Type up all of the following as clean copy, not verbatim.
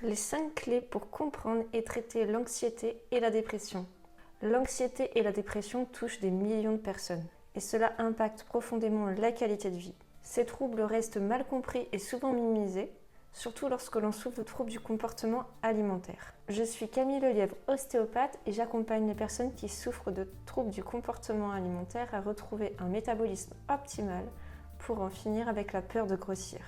Les 5 clés pour comprendre et traiter l'anxiété et la dépression. L'anxiété et la dépression touchent des millions de personnes et cela impacte profondément la qualité de vie. Ces troubles restent mal compris et souvent minimisés, surtout lorsque l'on souffre de troubles du comportement alimentaire. Je suis Camille Lelièvre, ostéopathe, et j'accompagne les personnes qui souffrent de troubles du comportement alimentaire à retrouver un métabolisme optimal pour en finir avec la peur de grossir.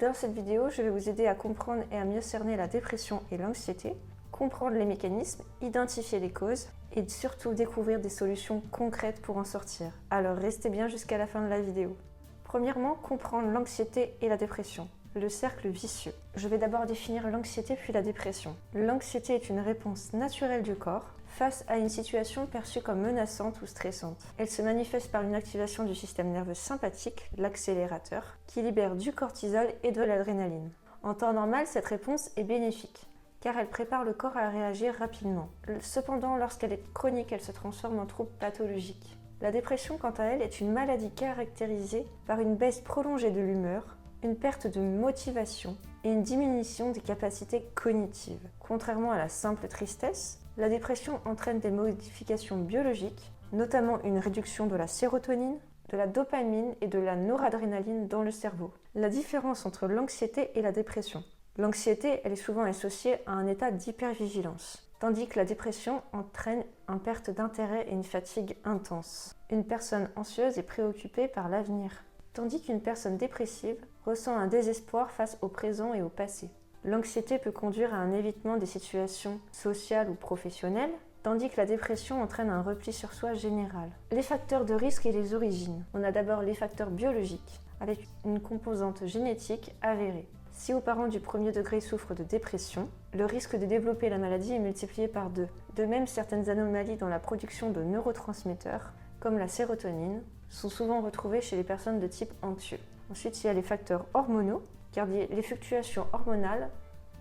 Dans cette vidéo, je vais vous aider à comprendre et à mieux cerner la dépression et l'anxiété, comprendre les mécanismes, identifier les causes et surtout découvrir des solutions concrètes pour en sortir. Alors restez bien jusqu'à la fin de la vidéo. Premièrement, comprendre l'anxiété et la dépression. Le cercle vicieux. Je vais d'abord définir l'anxiété puis la dépression. L'anxiété est une réponse naturelle du corps face à une situation perçue comme menaçante ou stressante. Elle se manifeste par une activation du système nerveux sympathique, l'accélérateur, qui libère du cortisol et de l'adrénaline. En temps normal, cette réponse est bénéfique, car elle prépare le corps à réagir rapidement. Cependant, lorsqu'elle est chronique, elle se transforme en trouble pathologique. La dépression, quant à elle, est une maladie caractérisée par une baisse prolongée de l'humeur, une perte de motivation et une diminution des capacités cognitives. Contrairement à la simple tristesse, la dépression entraîne des modifications biologiques, notamment une réduction de la sérotonine, de la dopamine et de la noradrénaline dans le cerveau. La différence entre l'anxiété et la dépression. L'anxiété, elle est souvent associée à un état d'hypervigilance, tandis que la dépression entraîne une perte d'intérêt et une fatigue intense. Une personne anxieuse est préoccupée par l'avenir, tandis qu'une personne dépressive ressent un désespoir face au présent et au passé. L'anxiété peut conduire à un évitement des situations sociales ou professionnelles, tandis que la dépression entraîne un repli sur soi général. Les facteurs de risque et les origines. On a d'abord les facteurs biologiques, avec une composante génétique avérée. Si vos parents du premier degré souffrent de dépression, le risque de développer la maladie est multiplié par 2. De même, certaines anomalies dans la production de neurotransmetteurs, comme la sérotonine, sont souvent retrouvées chez les personnes de type anxieux. Ensuite, il y a les facteurs hormonaux, car les fluctuations hormonales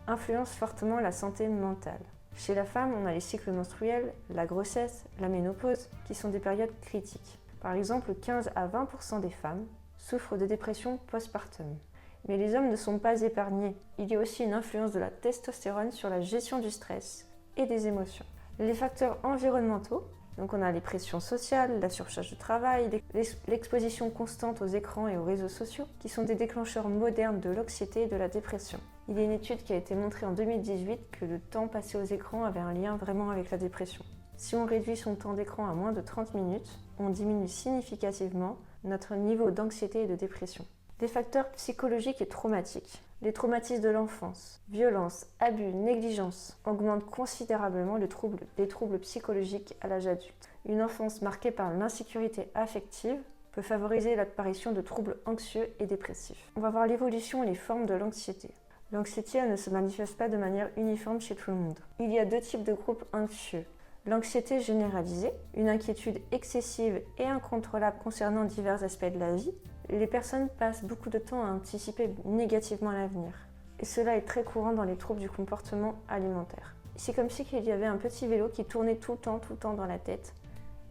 influencent fortement la santé mentale. Chez la femme, on a les cycles menstruels, la grossesse, la ménopause, qui sont des périodes critiques. Par exemple, 15 à 20% des femmes souffrent de dépression postpartum. Mais les hommes ne sont pas épargnés. Il y a aussi une influence de la testostérone sur la gestion du stress et des émotions. Les facteurs environnementaux, donc on a les pressions sociales, la surcharge de travail, l'exposition constante aux écrans et aux réseaux sociaux, qui sont des déclencheurs modernes de l'anxiété et de la dépression. Il y a une étude qui a été montrée en 2018 que le temps passé aux écrans avait un lien vraiment avec la dépression. Si on réduit son temps d'écran à moins de 30 minutes, on diminue significativement notre niveau d'anxiété et de dépression. Des facteurs psychologiques et traumatiques. Les traumatismes de l'enfance, violences, abus, négligence augmentent considérablement les troubles psychologiques à l'âge adulte. Une enfance marquée par l'insécurité affective peut favoriser l'apparition de troubles anxieux et dépressifs. On va voir l'évolution et les formes de l'anxiété. L'anxiété ne se manifeste pas de manière uniforme chez tout le monde. Il y a 2 types de groupes anxieux. L'anxiété généralisée, une inquiétude excessive et incontrôlable concernant divers aspects de la vie. Les personnes passent beaucoup de temps à anticiper négativement l'avenir. Et cela est très courant dans les troubles du comportement alimentaire. C'est comme si il y avait un petit vélo qui tournait tout le temps dans la tête,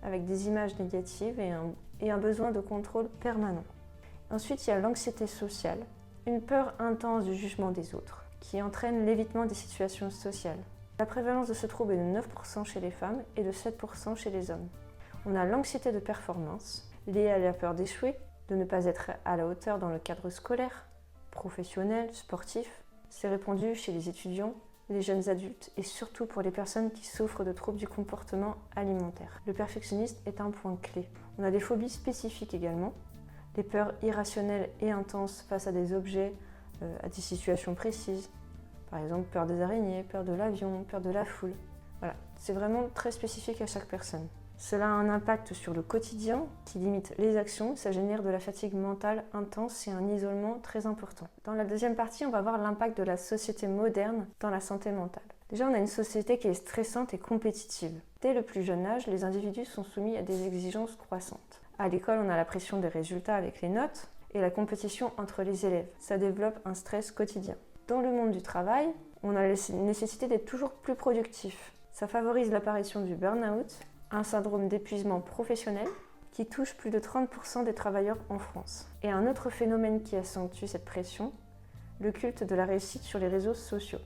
avec des images négatives et un besoin de contrôle permanent. Ensuite, il y a l'anxiété sociale, une peur intense du jugement des autres, qui entraîne l'évitement des situations sociales. La prévalence de ce trouble est de 9% chez les femmes et de 7% chez les hommes. On a l'anxiété de performance, liée à la peur d'échouer, de ne pas être à la hauteur dans le cadre scolaire, professionnel, sportif. C'est répandu chez les étudiants, les jeunes adultes et surtout pour les personnes qui souffrent de troubles du comportement alimentaire. Le perfectionnisme est un point clé. On a des phobies spécifiques également, des peurs irrationnelles et intenses face à des objets, à des situations précises. Par exemple, peur des araignées, peur de l'avion, peur de la foule. Voilà, c'est vraiment très spécifique à chaque personne. Cela a un impact sur le quotidien qui limite les actions, ça génère de la fatigue mentale intense et un isolement très important. Dans la deuxième partie, on va voir l'impact de la société moderne dans la santé mentale. Déjà, on a une société qui est stressante et compétitive. Dès le plus jeune âge, les individus sont soumis à des exigences croissantes. À l'école, on a la pression des résultats avec les notes et la compétition entre les élèves. Ça développe un stress quotidien. Dans le monde du travail, on a la nécessité d'être toujours plus productif. Ça favorise l'apparition du burn-out, un syndrome d'épuisement professionnel qui touche plus de 30% des travailleurs en France. Et un autre phénomène qui accentue cette pression, le culte de la réussite sur les réseaux sociaux.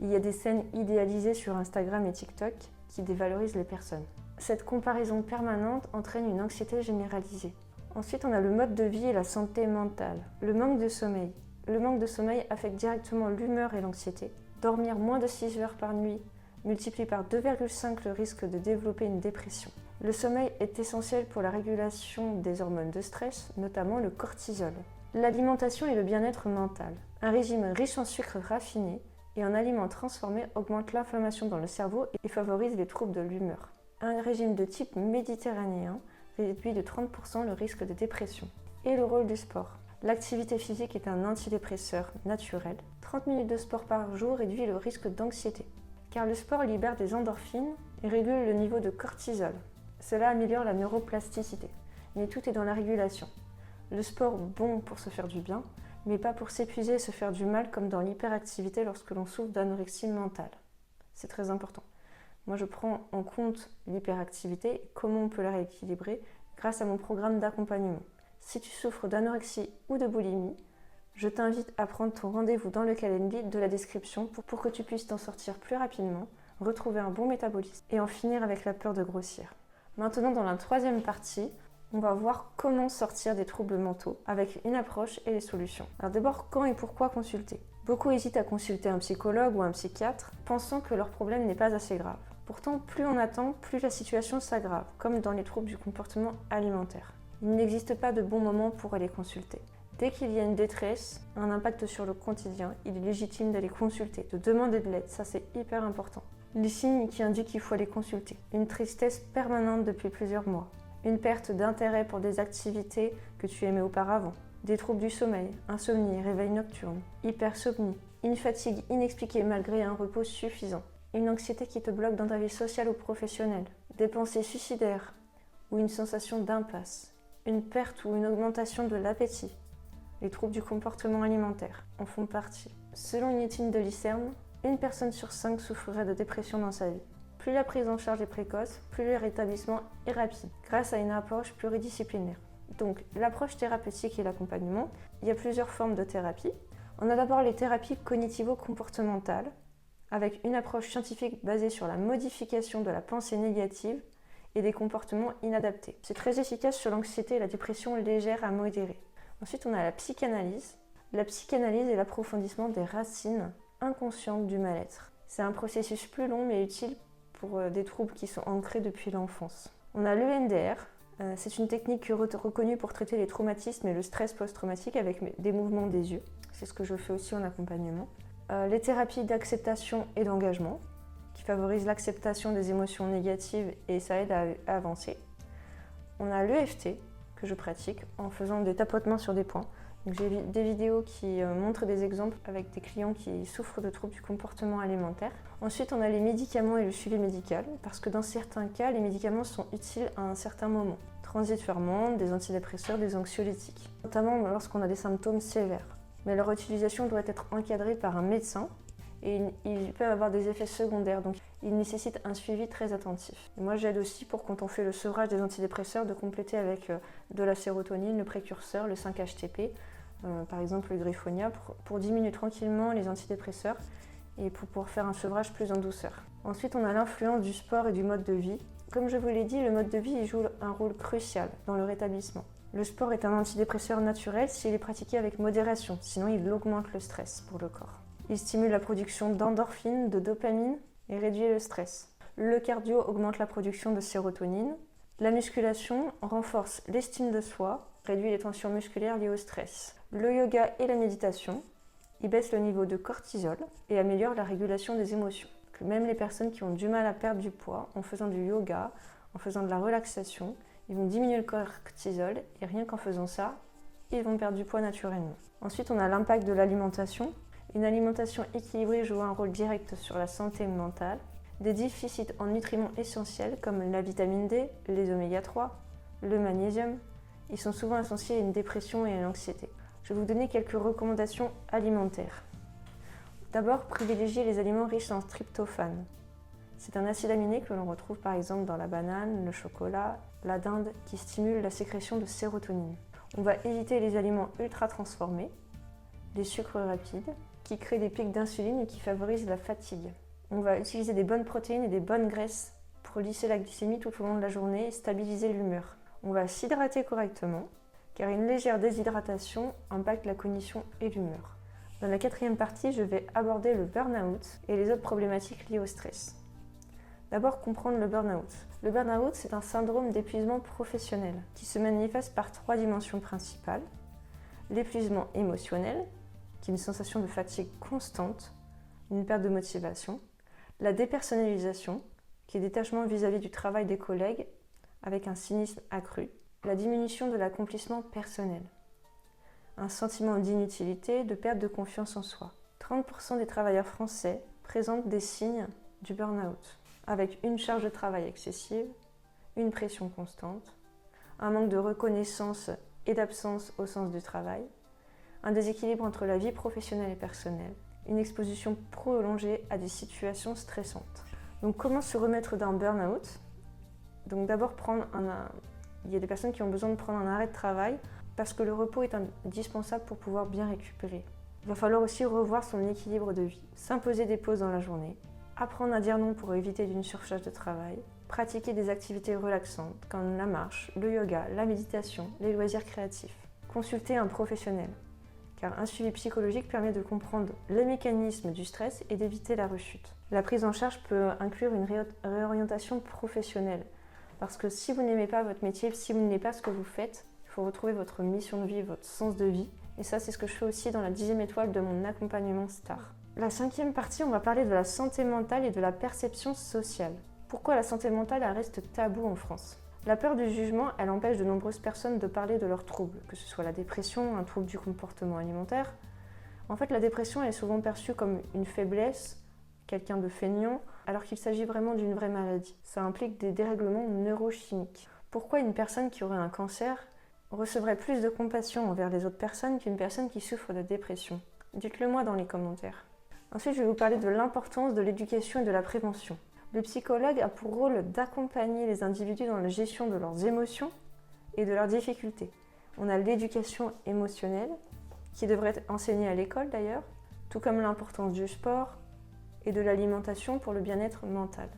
Il y a des scènes idéalisées sur Instagram et TikTok qui dévalorisent les personnes. Cette comparaison permanente entraîne une anxiété généralisée. Ensuite, on a le mode de vie et la santé mentale. Le manque de sommeil. Le manque de sommeil affecte directement l'humeur et l'anxiété. Dormir moins de 6 heures par nuit multiplie par 2,5 le risque de développer une dépression. Le sommeil est essentiel pour la régulation des hormones de stress, notamment le cortisol. L'alimentation et le bien-être mental. Un régime riche en sucre raffiné et en aliments transformés augmente l'inflammation dans le cerveau et favorise les troubles de l'humeur. Un régime de type méditerranéen réduit de 30% le risque de dépression. Et le rôle du sport. L'activité physique est un antidépresseur naturel. 30 minutes de sport par jour réduit le risque d'anxiété, car le sport libère des endorphines et régule le niveau de cortisol. Cela améliore la neuroplasticité, mais tout est dans la régulation. Le sport bon pour se faire du bien, mais pas pour s'épuiser et se faire du mal comme dans l'hyperactivité lorsque l'on souffre d'anorexie mentale. C'est très important. Moi, je prends en compte l'hyperactivité et comment on peut la rééquilibrer grâce à mon programme d'accompagnement. Si tu souffres d'anorexie ou de boulimie, je t'invite à prendre ton rendez-vous dans le calendrier de la description pour que tu puisses t'en sortir plus rapidement, retrouver un bon métabolisme et en finir avec la peur de grossir. Maintenant, dans la troisième partie, on va voir comment sortir des troubles mentaux avec une approche et les solutions. Alors d'abord, quand et pourquoi consulter ? Beaucoup hésitent à consulter un psychologue ou un psychiatre, pensant que leur problème n'est pas assez grave. Pourtant, plus on attend, plus la situation s'aggrave, comme dans les troubles du comportement alimentaire. Il n'existe pas de bon moment pour aller consulter. Dès qu'il y a une détresse, un impact sur le quotidien, il est légitime d'aller consulter, de demander de l'aide, ça c'est hyper important. Les signes qui indiquent qu'il faut aller consulter. Une tristesse permanente depuis plusieurs mois. Une perte d'intérêt pour des activités que tu aimais auparavant. Des troubles du sommeil, insomnie, réveil nocturne, hypersomnie. Une fatigue inexpliquée malgré un repos suffisant. Une anxiété qui te bloque dans ta vie sociale ou professionnelle. Des pensées suicidaires ou une sensation d'impasse. Une perte ou une augmentation de l'appétit. Les troubles du comportement alimentaire en font partie. Selon une étude de l'INSERM, une personne sur 5 souffrirait de dépression dans sa vie. Plus la prise en charge est précoce, plus le rétablissement est rapide, grâce à une approche pluridisciplinaire. Donc, l'approche thérapeutique et l'accompagnement, il y a plusieurs formes de thérapie. On a d'abord les thérapies cognitivo-comportementales, avec une approche scientifique basée sur la modification de la pensée négative et des comportements inadaptés. C'est très efficace sur l'anxiété et la dépression légère à modérée. Ensuite, on a la psychanalyse. La psychanalyse est l'approfondissement des racines inconscientes du mal-être. C'est un processus plus long mais utile pour des troubles qui sont ancrés depuis l'enfance. On a l'EMDR. C'est une technique reconnue pour traiter les traumatismes et le stress post-traumatique avec des mouvements des yeux. C'est ce que je fais aussi en accompagnement. Les thérapies d'acceptation et d'engagement, qui favorisent l'acceptation des émotions négatives et ça aide à avancer. On a l'EFT, que je pratique en faisant des tapotements sur des points. Donc, j'ai des vidéos qui montrent des exemples avec des clients qui souffrent de troubles du comportement alimentaire. Ensuite, on a les médicaments et le suivi médical, parce que dans certains cas, les médicaments sont utiles à un certain moment. Transit ferment, des antidépresseurs, des anxiolytiques, notamment lorsqu'on a des symptômes sévères. Mais leur utilisation doit être encadrée par un médecin et ils peuvent avoir des effets secondaires, donc ils nécessitent un suivi très attentif. Et moi, j'aide aussi pour quand on fait le sevrage des antidépresseurs de compléter avec de la sérotonine, le précurseur, le 5-HTP, par exemple le Griffonia, pour diminuer tranquillement les antidépresseurs et pour pouvoir faire un sevrage plus en douceur. Ensuite, on a l'influence du sport et du mode de vie. Comme je vous l'ai dit, le mode de vie il joue un rôle crucial dans le rétablissement. Le sport est un antidépresseur naturel s'il est pratiqué avec modération, sinon il augmente le stress pour le corps. Il stimule la production d'endorphines, de dopamine et réduit le stress. Le cardio augmente la production de sérotonine. La musculation renforce l'estime de soi, réduit les tensions musculaires liées au stress. Le yoga et la méditation, ils baissent le niveau de cortisol et améliorent la régulation des émotions. Même les personnes qui ont du mal à perdre du poids, en faisant du yoga, en faisant de la relaxation, ils vont diminuer le cortisol et rien qu'en faisant ça, ils vont perdre du poids naturellement. Ensuite, on a l'impact de l'alimentation. Une alimentation équilibrée joue un rôle direct sur la santé mentale. Des déficits en nutriments essentiels comme la vitamine D, les oméga 3, le magnésium, ils sont souvent associés à une dépression et à l'anxiété. Je vais vous donner quelques recommandations alimentaires. D'abord, privilégiez les aliments riches en tryptophane. C'est un acide aminé que l'on retrouve par exemple dans la banane, le chocolat, la dinde, qui stimule la sécrétion de sérotonine. On va éviter les aliments ultra transformés, les sucres rapides, qui crée des pics d'insuline et qui favorise la fatigue. On va utiliser des bonnes protéines et des bonnes graisses pour lisser la glycémie tout au long de la journée et stabiliser l'humeur. On va s'hydrater correctement, car une légère déshydratation impacte la cognition et l'humeur. Dans la 4e partie, je vais aborder le burn-out et les autres problématiques liées au stress. D'abord, comprendre le burn-out. Le burn-out, c'est un syndrome d'épuisement professionnel qui se manifeste par 3 dimensions principales. L'épuisement émotionnel, qui est une sensation de fatigue constante, une perte de motivation. La dépersonnalisation, qui est détachement vis-à-vis du travail des collègues avec un cynisme accru. La diminution de l'accomplissement personnel. Un sentiment d'inutilité, de perte de confiance en soi. 30% des travailleurs français présentent des signes du burn-out, avec une charge de travail excessive, une pression constante, un manque de reconnaissance et d'absence au sens du travail, un déséquilibre entre la vie professionnelle et personnelle, une exposition prolongée à des situations stressantes. Donc comment se remettre d'un burn-out? Donc d'abord il y a des personnes qui ont besoin de prendre un arrêt de travail parce que le repos est indispensable pour pouvoir bien récupérer. Il va falloir aussi revoir son équilibre de vie, s'imposer des pauses dans la journée, apprendre à dire non pour éviter une surcharge de travail, pratiquer des activités relaxantes comme la marche, le yoga, la méditation, les loisirs créatifs. Consulter un professionnel, car un suivi psychologique permet de comprendre les mécanismes du stress et d'éviter la rechute. La prise en charge peut inclure une réorientation professionnelle, parce que si vous n'aimez pas votre métier, si vous n'aimez pas ce que vous faites, il faut retrouver votre mission de vie, votre sens de vie. Et ça, c'est ce que je fais aussi dans la 10e étoile de mon accompagnement STAR. La 5e partie, on va parler de la santé mentale et de la perception sociale. Pourquoi la santé mentale elle reste taboue en France? La peur du jugement, elle empêche de nombreuses personnes de parler de leurs troubles, que ce soit la dépression, un trouble du comportement alimentaire. En fait, la dépression elle est souvent perçue comme une faiblesse, quelqu'un de feignant, alors qu'il s'agit vraiment d'une vraie maladie. Ça implique des dérèglements neurochimiques. Pourquoi une personne qui aurait un cancer recevrait plus de compassion envers les autres personnes qu'une personne qui souffre de dépression? Dites-le moi dans les commentaires. Ensuite, je vais vous parler de l'importance de l'éducation et de la prévention. Le psychologue a pour rôle d'accompagner les individus dans la gestion de leurs émotions et de leurs difficultés. On a l'éducation émotionnelle, qui devrait être enseignée à l'école d'ailleurs, tout comme l'importance du sport et de l'alimentation pour le bien-être mental.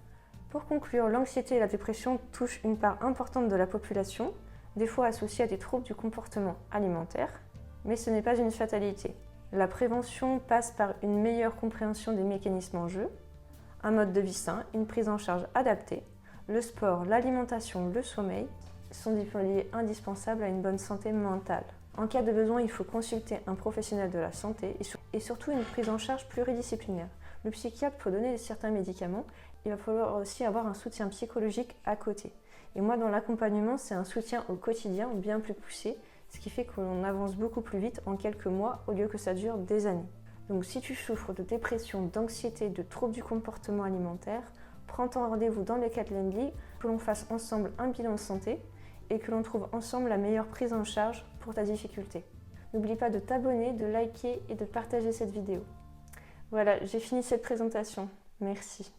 Pour conclure, l'anxiété et la dépression touchent une part importante de la population, des fois associée à des troubles du comportement alimentaire, mais ce n'est pas une fatalité. La prévention passe par une meilleure compréhension des mécanismes en jeu, un mode de vie sain, une prise en charge adaptée. Le sport, l'alimentation, le sommeil sont des piliers indispensables à une bonne santé mentale. En cas de besoin, il faut consulter un professionnel de la santé et surtout une prise en charge pluridisciplinaire. Le psychiatre peut donner certains médicaments, il va falloir aussi avoir un soutien psychologique à côté. Et moi, dans l'accompagnement, c'est un soutien au quotidien bien plus poussé, ce qui fait qu'on avance beaucoup plus vite en quelques mois au lieu que ça dure des années. Donc si tu souffres de dépression, d'anxiété, de troubles du comportement alimentaire, prends ton rendez-vous dans les Calendly, que l'on fasse ensemble un bilan de santé et que l'on trouve ensemble la meilleure prise en charge pour ta difficulté. N'oublie pas de t'abonner, de liker et de partager cette vidéo. Voilà, j'ai fini cette présentation. Merci.